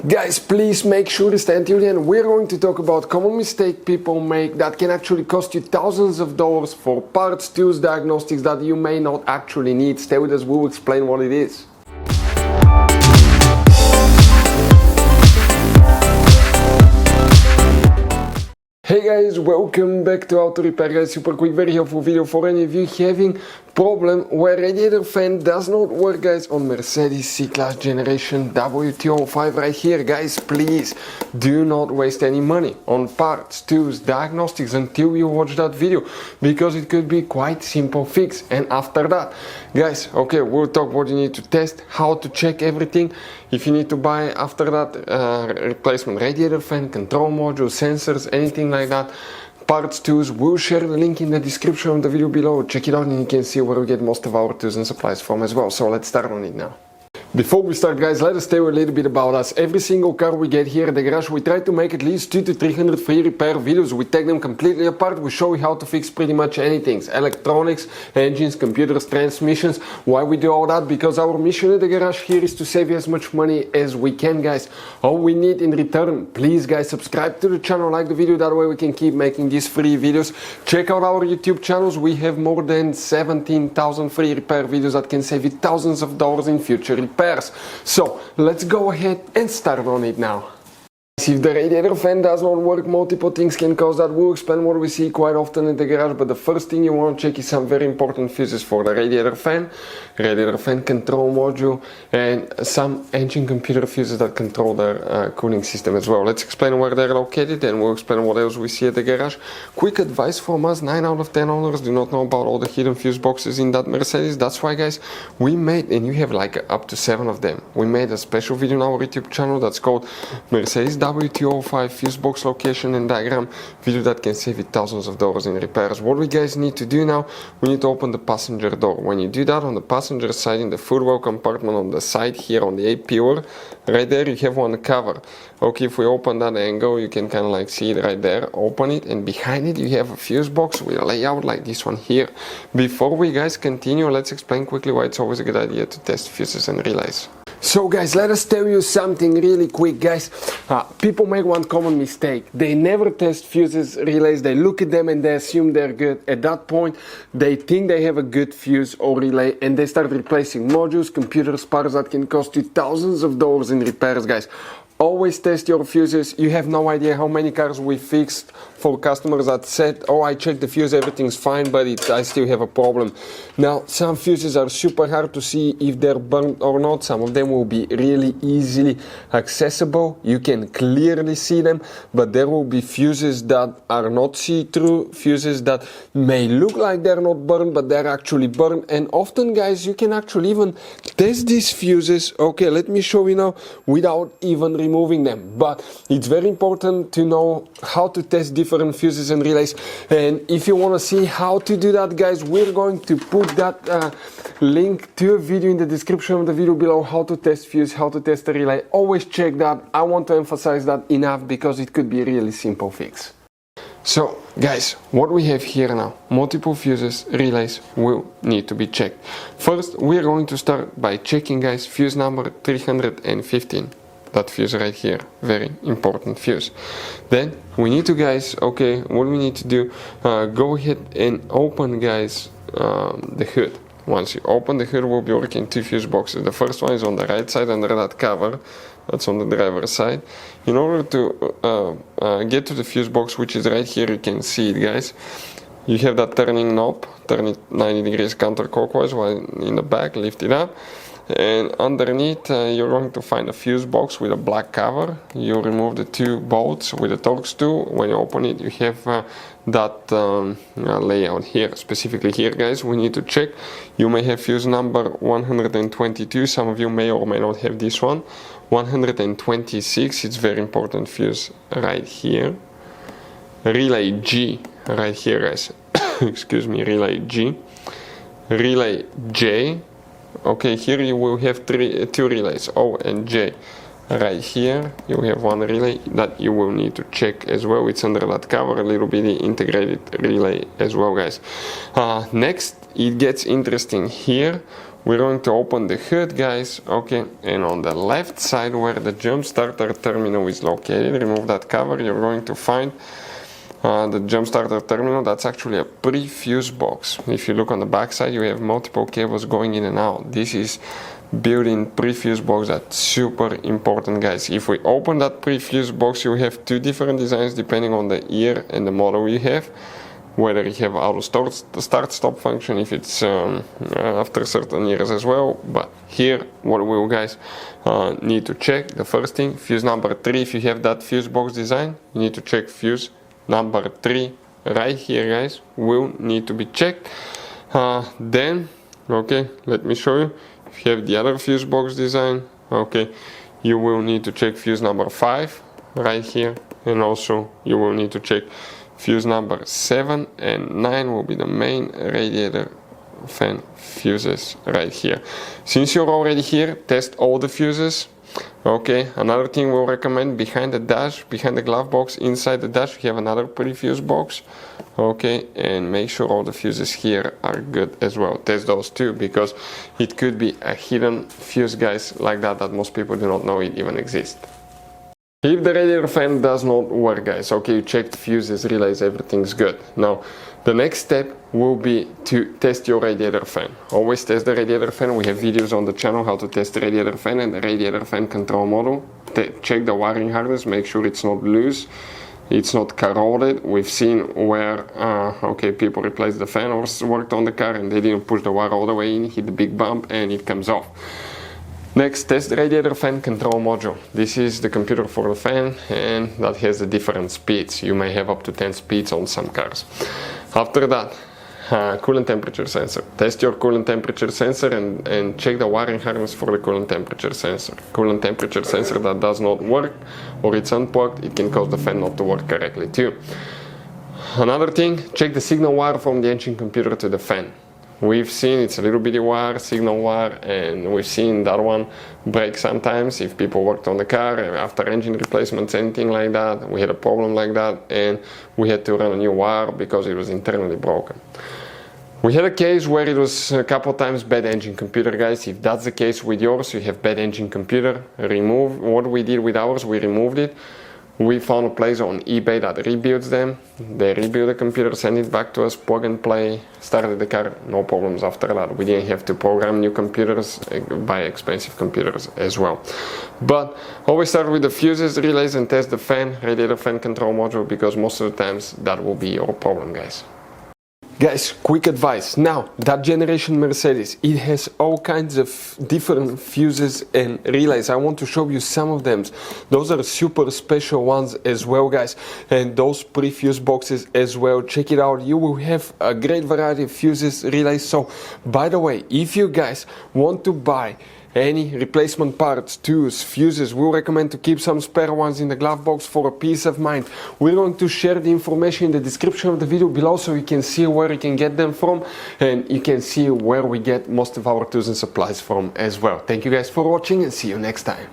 Guys, please make sure to stay until the end. We're going to talk about common mistake people make that can actually cost you thousands of dollars for parts, tools, diagnostics that you may not actually need. Stay with us, we'll explain what it is. Hey guys, welcome back to Auto Repair guys. Super quick, very helpful video for any of you having problem where radiator fan does not work guys on Mercedes C Class generation W205 right here. Guys, please do not waste any money on parts, tools, diagnostics until you watch that video, because it could be quite simple fix. And after that guys, okay, we'll talk what you need to test, how to check everything. If you need to buy after that replacement radiator fan, control module, sensors, anything like that, parts, tools, we'll share the link in the description of the video below. Check it out and you can see where we get most of our tools and supplies from as well. So let's start on it now. Before we start guys, let us tell you a little bit about us. Every single car we get here at the garage, we try to make at least 200 to 300 free repair videos. We take them completely apart, we show you how to fix pretty much anything. Electronics, engines, computers, transmissions. Why we do all that? Because our mission at the garage here is to save you as much money as we can guys. All we need in return, please guys, subscribe to the channel, like the video, that way we can keep making these free videos. Check out our YouTube channels, we have more than 17,000 free repair videos that can save you thousands of dollars in future repairs. So let's go ahead and start on it now. If the radiator fan does not work, multiple things can cause that. We'll explain what we see quite often in the garage, but the first thing you want to check is some very important fuses for the radiator fan control module, and some engine computer fuses that control the cooling system as well. Let's explain where they're located and we'll explain what else we see at the garage. Quick advice from us, 9 out of 10 owners do not know about all the hidden fuse boxes in that Mercedes. That's why guys, we made, and you have like up to 7 of them, we made a special video on our YouTube channel that's called Mercedes W205 fuse box location and diagram video that can save you thousands of dollars in repairs. What we guys need to do now, we need to open the passenger door. When you do that, on the passenger side in the footwell compartment on the side here on the A pillar, right there you have one cover. Okay, if we open that angle, you can kind of like see it right there. Open it, and behind it you have a fuse box with a layout like this one here. Before we guys continue, let's explain quickly why it's always a good idea to test fuses and relays. So guys, let us tell you something really quick guys. People make one common mistake. They never test fuses, relays, they look at them and they assume they're good. At that point, they think they have a good fuse or relay and they start replacing modules, computers, parts that can cost you thousands of dollars in repairs guys. Always test your fuses. You have no idea how many cars we fixed for customers that said, oh, I checked the fuse, everything's fine, but I still have a problem. Now, some fuses are super hard to see if they're burnt or not. Some of them will be really easily accessible. You can clearly see them, but there will be fuses that are not see-through, fuses that may look like they're not burned, but they're actually burned. And often, guys, you can actually even test these fuses. Okay, let me show you now without even removing them. But it's very important to know how to test different fuses and relays, and if you want to see how to do that guys, we're going to put that link to a video in the description of the video below, how to test fuse, how to test a relay. Always check that. I want to emphasize that enough because it could be a really simple fix. So guys, what we have here now, multiple fuses, relays will need to be checked. First, we're going to start by checking guys fuse number 315. That fuse right here, very important fuse. Then we need to guys, okay, what we need to do, go ahead and open guys the hood. Once you open the hood, we'll be working 2 fuse boxes. The first one is on the right side under that cover, that's on the driver's side. In order to get to the fuse box, which is right here, you can see it guys. You have that turning knob, turn it 90 degrees counterclockwise, while in the back, lift it up. And underneath you're going to find a fuse box with a black cover. You remove the 2 bolts with a Torx tool. When you open it, you have that layout here. Specifically here guys, we need to check. You may have fuse number 122. Some of you may or may not have this one. 126, it's very important fuse right here. Relay G right here guys. Excuse me, relay G. Relay J. Okay, here you will have 2 relays, O and J. Right here you have one relay that you will need to check as well. It's under that cover, a little bitty integrated relay as well guys. Next it gets interesting. Here we're going to open the hood, guys, okay, and on the left side where the jump starter terminal is located, remove that cover, you're going to find the jump starter terminal. That's actually a pre-fuse box. If you look on the back side, you have multiple cables going in and out. This is built-in pre-fuse box. That's super important, guys. If we open that pre-fuse box, you have two different designs depending on the year and the model you have, whether you have auto start-stop function, if it's after certain years as well. But here, what we will, guys, need to check, the first thing, fuse number 3, if you have that fuse box design, you need to check fuse number 3 right here, guys, will need to be checked. Then, okay, let me show you. If you have the other fuse box design, okay, you will need to check fuse number 5 right here, and also you will need to check fuse number 7 and 9 will be the main radiator fan fuses right here. Since you're already here, test all the fuses. Okay, another thing we'll recommend, behind the dash, behind the glove box, inside the dash, we have another pre-fuse box. Okay, and make sure all the fuses here are good as well. Test those too, because it could be a hidden fuse, guys, like that most people do not know it even exists. If the radiator fan does not work, guys, okay, you checked fuses, realize everything's good. Now, the next step will be to test your radiator fan. Always test the radiator fan. We have videos on the channel how to test the radiator fan and the radiator fan control module. Check the wiring harness, make sure it's not loose, it's not corroded. We've seen where, okay, people replaced the fan or worked on the car and they didn't push the wire all the way in, hit the big bump and it comes off. Next, test the radiator fan control module. This is the computer for the fan, and that has the different speeds. You may have up to 10 speeds on some cars. After that, coolant temperature sensor. Test your coolant temperature sensor and check the wiring harness for the coolant temperature sensor. Coolant temperature sensor that does not work or it's unplugged, it can cause the fan not to work correctly too. Another thing, check the signal wire from the engine computer to the fan. We've seen it's a little bitty wire, signal wire, and we've seen that one break sometimes if people worked on the car after engine replacements, anything like that. We had a problem like that and we had to run a new wire because it was internally broken. We had a case where it was a couple times bad engine computer, guys. If that's the case with yours, you have bad engine computer, remove. What we did with ours, we removed it. We found a place on eBay that rebuilds them. They rebuild the computer, send it back to us, plug and play, started the car, no problems after that. We didn't have to program new computers, buy expensive computers as well. But always start with the fuses, relays, and test the fan, radiator fan control module, because most of the times that will be your problem, guys. Guys, quick advice. Now, that generation Mercedes, it has all kinds of different fuses and relays. I want to show you some of them. Those are super special ones as well, guys. And those pre-fuse boxes as well. Check it out. You will have a great variety of fuses, relays. So, by the way, if you guys want to buy any replacement parts, tools, fuses, we recommend to keep some spare ones in the glove box for a peace of mind. We're going to share the information in the description of the video below so you can see where you can get them from and you can see where we get most of our tools and supplies from as well. Thank you guys for watching and see you next time.